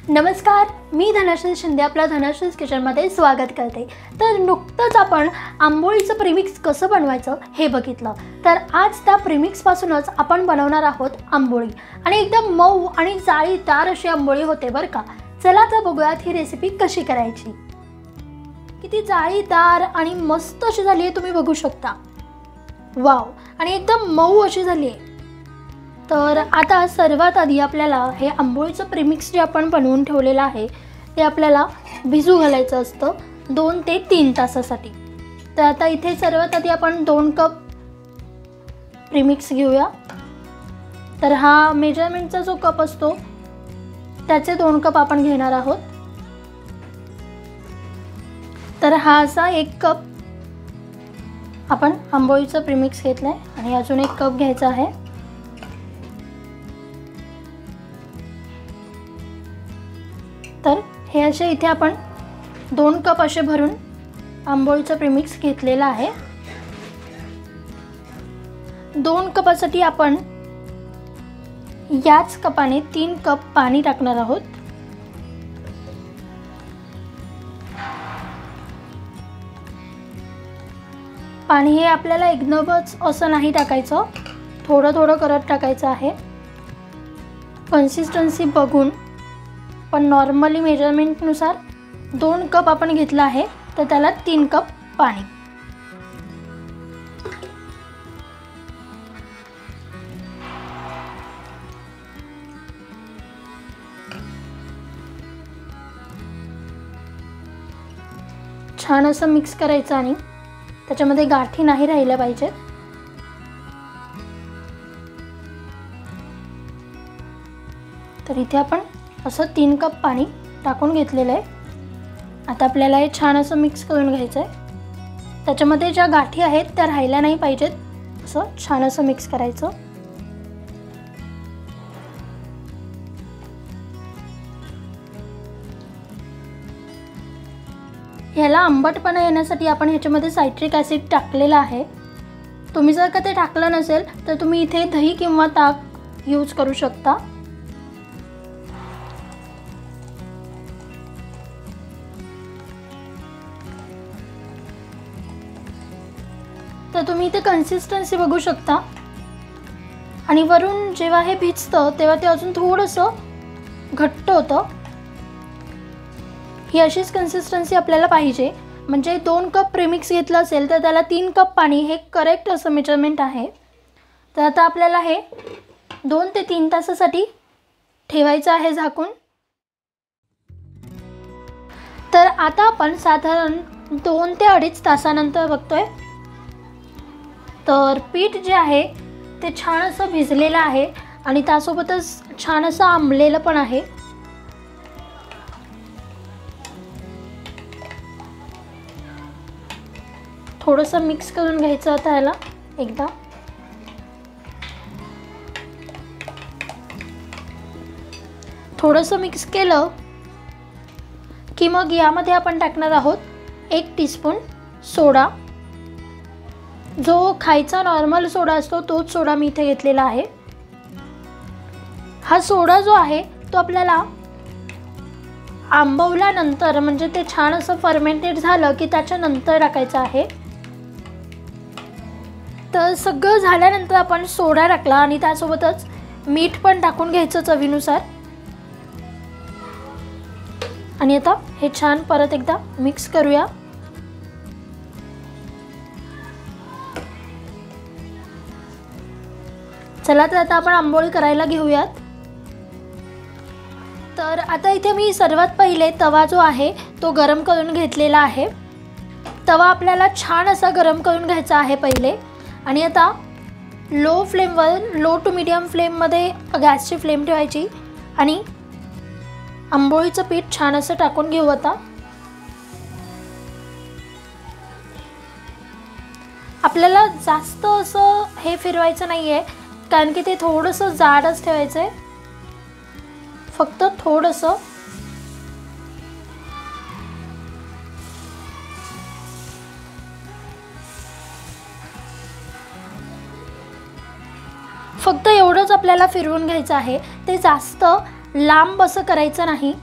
नमस्कार, मी धनश्री शिंदे आपल्या धनश्रीज किचनमध्ये स्वागत करते। तर नुकतंच आपण आंबोळीचं प्रीमिक्स कसं बनवायचं हे बघितलं। तर आज त्या प्रीमिक्सपासूनच आपण बनवणार आहोत आंबोळी आणि एकदम मऊ आणि जाळीदार अशी आंबोळी होते बरं का। चला तर बघूयात ही रेसिपी कशी करायची। किती जाळीदार आणि मस्त अशी झाली आहे, तुम्ही बघू शकता। वाव, आणि एकदम मऊ अशी झाली आहे। तर आता सर्वात आधी आपल्याला हे आंबोळीचं प्रीमिक्स जे आपण बनवून ठेवलेलं आहे ते आपल्याला भिजू घालायचं असतं 2 ते 3 तासासाठी। तर आता इथे सर्वात आधी आपण 2 कप प्रीमिक्स घेऊया। तर हा मेजरमेंटचा जो कप असतो त्याचे 2 कप आपण घेणार आहोत। तर हा असा 1 कप आपण आंबोळीचं प्रीमिक्स घेतलंय आणि अजून 1 कप घ्यायचा आहे। तर हे असे इथे आपण 2 कप असे भरून आंबोळीचं प्रीमिक्स घेतलेलं आहे। 2 कपासाठी आपण याच कपाने 3 कप पाणी टाकणार आहोत। पाणी हे आपल्याला एकदमच असं नाही टाकायचं, थोडं थोडं करत टाकायचं आहे। कन्सिस्टन्सी बघून, पण नॉर्मली मेजरमेंटनुसार 2 कप आपण घेतला आहे तर त्याला 3 कप पाणी। छान असं मिक्स करायचं आणि त्याच्यामध्ये गाठी नाही राहिल्या पाहिजेत। तर इथे आपण असं 3 कप पाणी टाकून घेतलेलं आहे। आता आपल्याला हे छान असं मिक्स करून घ्यायचं आहे। त्याच्यामध्ये ज्या गाठी आहेत त्या राहिल्या नाही पाहिजेत, असं छान असं मिक्स करायचं। ह्याला आंबटपणा येण्यासाठी आपण ह्याच्यामध्ये सायट्रिक ॲसिड टाकलेलं आहे। तुम्ही जर का ते टाकलं नसेल तर तुम्ही इथे दही किंवा ताक यूज करू शकता। तर तुम्ही इथे कन्सिस्टन्सी बघू शकता आणि वरून जेव्हा हे भिजतं तेव्हा ते अजून थोडंसं घट्ट होतं। ही अशीच कन्सिस्टन्सी आपल्याला पाहिजे, म्हणजे 2 कप प्रीमिक्स घेतलं असेल तर त्याला 3 कप पाणी हे करेक्ट असं मेजरमेंट आहे। तर आता आपल्याला हे 2 ते 3 तासासाठी ठेवायचं आहे झाकून। तर आता आपण साधारण 2 ते 2.5 तासानंतर बघतोय। तर पीठ जे आहे ते छान असं भिजलेलं आहे आणि त्यासोबतच छान असं आंबलेलं पण आहे। थोडंसं मिक्स करून घ्यायचं आता ह्याला एकदा। थोडंसं मिक्स केलं की मग यामध्ये आपण टाकणार आहोत 1 टीस्पून सोडा। जो खायचा नॉर्मल सोडा असतो तोच सोडा मी इथे घेतलेला आहे। हा सोडा जो आहे तो आपल्याला आंबवल्यानंतर, म्हणजे ते छान असं फर्मेंटेड झालं की त्याच्यानंतर टाकायचं आहे। तर सगळं झाल्यानंतर आपण सोडा टाकला आणि त्यासोबतच मीठ पण टाकून घ्यायचं चवीनुसार। आणि आता हे छान परत एकदा मिक्स करूया। चला तर आता आपण आंबोळी करायला घेऊयात। तर आता इथे मी सर्वात पहिले तवा जो आहे तो गरम करून घेतलेला आहे। तवा आपल्याला छान असा गरम करून घ्यायचा आहे पहिले। आणि आता लो फ्लेमवर, लो टू मीडियम फ्लेममध्ये गॅसची फ्लेम ठेवायची आणि आंबोळीचं पीठ छान असं टाकून घेऊ। आता आपल्याला जास्त असं हे फिरवायचं नाही आहे, कारण की ते थोडंसं जाडच ठेवायचं आहे, फक्त थोडंसं। फक्त एवढंच आपल्याला फिरवून घ्यायचं आहे, ते जास्त लांब असं करायचं नाही.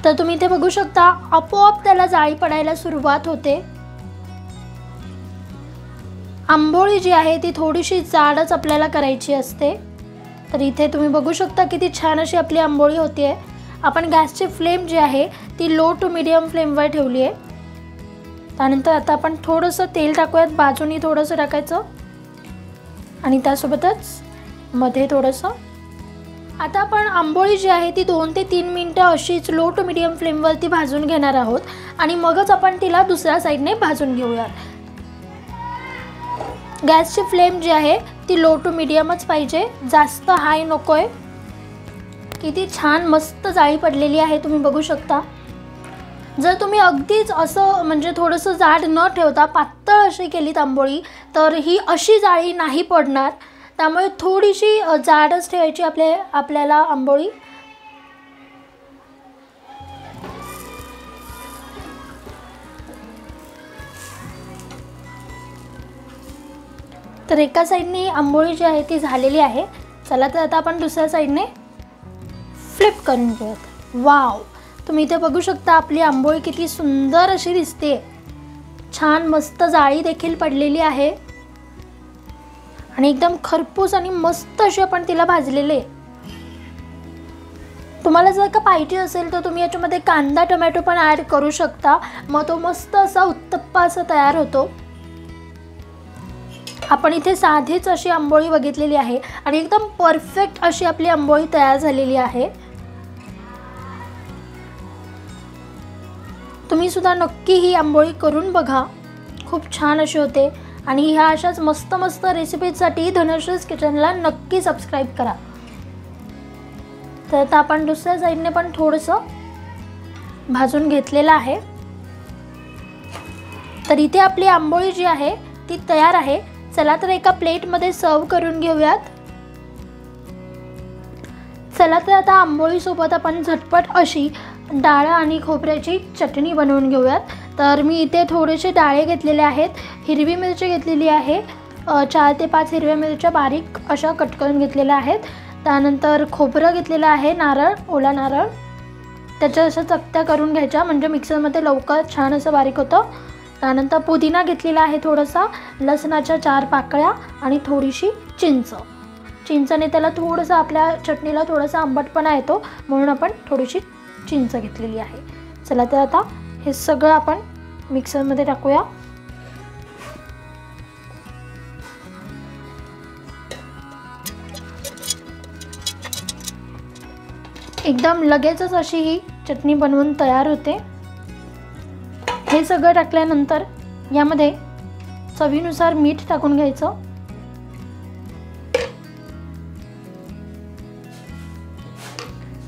तर तुम्ही इथे बघू शकता आपोआप त्याला जाळी पडायला सुरुवात होते. आंबोळी जी आहे ती थोडीशी जाडच आपल्याला करायची असते. तर इथे तुम्ही बघू शकता किती छान अशी आपली आंबोळी होतीये. आपण गॅसची फ्लेम जी आहे ती लो टू मीडियम फ्लेमवर ठेवली आहे. त्यानंतर आता आपण थोडंसं तेल टाकूयात, बाजूनी थोडंसं टाकायचं आणि त्यासोबतच मध्ये थोडंसं. आता आपण आंबोळी जी आहे ती 2 ते 3 मिनिटं अशीच लो टू मीडियम फ्लेमवरती भाजून घेणार आहोत आणि मगच आपण तिला दुसऱ्या साईडने भाजून घेऊयात. गॅसची फ्लेम जी आहे ती लो टू मीडियमच पाहिजे, जास्त हाय नको आहे. किती छान मस्त जाळी पडलेली आहे तुम्ही बघू शकता. जर तुम्ही अगदीच असं म्हणजे थोडंसं जाड न ठेवता पातळ अशी केलीत आंबोळी तर ही अशी जाळी नाही पडणार. त्यामुळे थोडीशी जाडच ठेवायची आपल्याला आंबोळी. तर एका साईडने आंबोळी जी आहे ती झालेली आहे. चला तर आता आपण दुसऱ्या साईडने फ्लिप करून घेऊयात. वाव, तुम्ही इथे बघू शकता आपली आंबोळी किती सुंदर अशी दिसते. छान मस्त जाळी देखील पडलेली आहे आणि एकदम खरपूस आणि मस्त अशी आपण तिला भाजलेले. तुम्हाला जर का पाहिजे असेल तर तुम्ही याच्यामध्ये कांदा टोमॅटो पण ॲड करू शकता, मग तो मस्त असा उत्तप्पा असा तयार होतो. आपण इथे साधीच अशी आंबोळी बघितलेली आहे आणि एकदम परफेक्ट अशी आपली आंबोळी तयार झालेली आहे. तुम्ही सुद्धा नक्की ही आंबोळी करून बघा, खूप छान अशी होते. आणि ह्या अशाच मस्त मस्त रेसिपीसाठी धनश्रीज किचनला नक्की सबस्क्राईब करा. तर आता आपण दुसऱ्या साईडने पण थोडंसं भाजून घेतलेलं आहे. तर इथे आपली आंबोळी जी आहे ती तयार आहे. चला तर एका प्लेटमध्ये सर्व करून घेऊयात. चला तर आता आंबोळीसोबत आपण झटपट अशी डाळ आणि खोबऱ्याची चटणी बनवून घेऊयात. तर मी इथे थोडेसे डाळे घेतलेले आहेत, हिरवी मिरची घेतलेली आहे, 4 ते 5 हिरव्या मिरच्या बारीक अशा कट करून घेतलेल्या आहेत. त्यानंतर खोबरं घेतलेलं आहे, नारळ, ओला नारळ, त्याच्या अशा चकत्या करून घ्यायच्या म्हणजे मिक्सरमध्ये लवकर छान असं बारीक होतं. त्यानंतर पुदिना घेतलेला आहे थोडासा, लसणाच्या 4 पाकळ्या आणि थोडीशी चिंच. चिंचने त्याला थोडंसं आपल्या चटणीला थोडासा आंबटपणा येतो म्हणून आपण थोडीशी चिंच घेतलेली आहे. चला तर आता हे सगळं आपण मिक्सरमध्ये टाकूया. एकदम लगेचच अशी ही चटणी बनवून तयार होते. हे सगळं टाकल्यानंतर यामध्ये चवीनुसार मीठ टाकून घ्यायचं.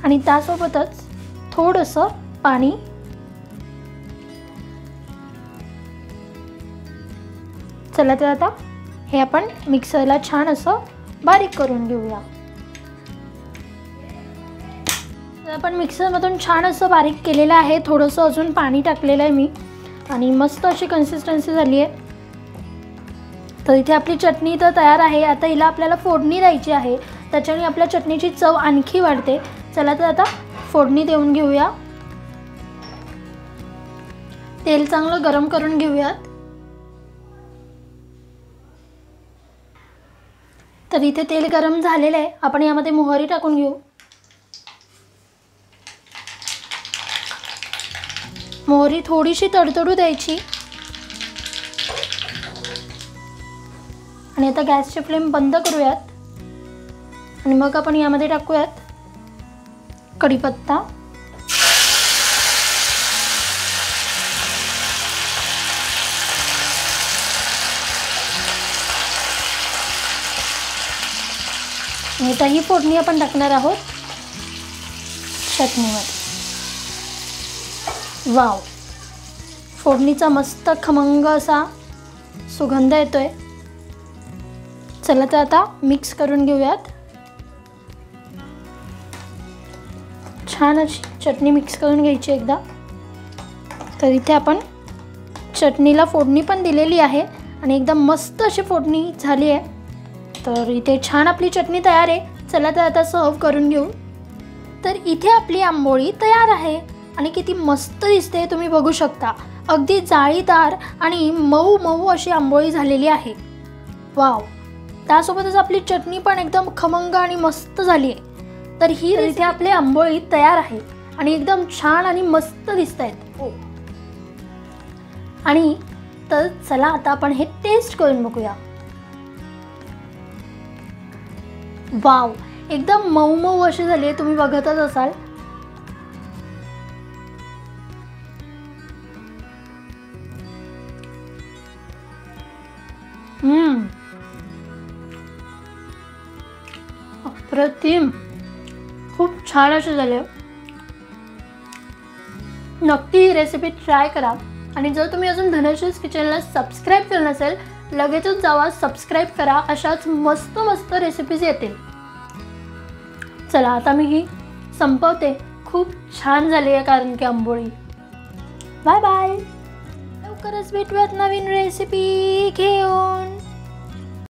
आणि त्यासोबतच थोडंसं पाणी. चला तर आता हे आपण मिक्सरला छान असं बारीक करून घेऊया. तर आपण मिक्सरमधून छान असं बारीक केलेलं आहे. थोडंसं अजून पाणी टाकलेलं आहे मी आणि मस्त अशी कन्सिस्टन्सी झाली आहे. तर इथे आपली चटणी तर तयार आहे. आता हिला आपल्याला फोडणी द्यायची आहे, त्याच्याने आपल्या चटणीची चव आणखी वाढते. चला तर आता फोडणी देऊन घेऊया. तेल चांगलं गरम करून घेऊयात. तर इथे तेल गरम झालेलं आहे. आपण यामध्ये मोहरी टाकून घेऊ. मोहरी थोडीशी तडतडू द्यायची आणि आता गॅसची फ्लेम बंद करूयात. आणि मग आपण यामध्ये टाकूयात कढीपत्ता, आणि आता ही फोडणी आपण टाकणार आहोत चटणीमध्ये. वाव, फोडणीचा मस्त खमंग असा सुगंध येतोय. चला तर आता मिक्स करून घेऊयात. छान अशी चटणी मिक्स करून घ्यायची एकदा. तर इथे आपण चटणीला फोडणी पण दिलेली आहे आणि एकदम मस्त अशी फोडणी झाली आहे. तर इथे छान आपली चटणी तयार आहे. चला तर आता सर्व करून घेऊ. तर इथे आपली आंबोळी तयार आहे आणि किती मस्त दिसते तुम्ही बघू शकता. अगदी जाळीदार आणि मऊ मऊ अशी आंबोळी झालेली आहे. वाव. त्यासोबतच आपली चटणी पण एकदम खमंग आणि मस्त झाली आहे. तर ही इथे आपली आंबोळी तयार आहे आणि एकदम छान आणि मस्त दिसत आहेत. आणि तर चला आता आपण हे टेस्ट करून बघूया. वाव, एकदम मऊ मऊ अशी झाली आहे, तुम्ही बघतच असाल. अप्रतिम, खूप छान असे झाले. नक्की ही रेसिपी ट्राय करा. आणि जर तुम्ही अजून धनश्रीज किचनला सबस्क्राईब केलं नसेल, लगेचच जावा, सबस्क्राईब करा. अशाच मस्त मस्त रेसिपीज येतील. चला आता मी ही संपवते. खूप छान झाली आहे कारण की आंबोळी. Bye bye. लवकरच भेटूयात नवीन रेसिपी घेऊन.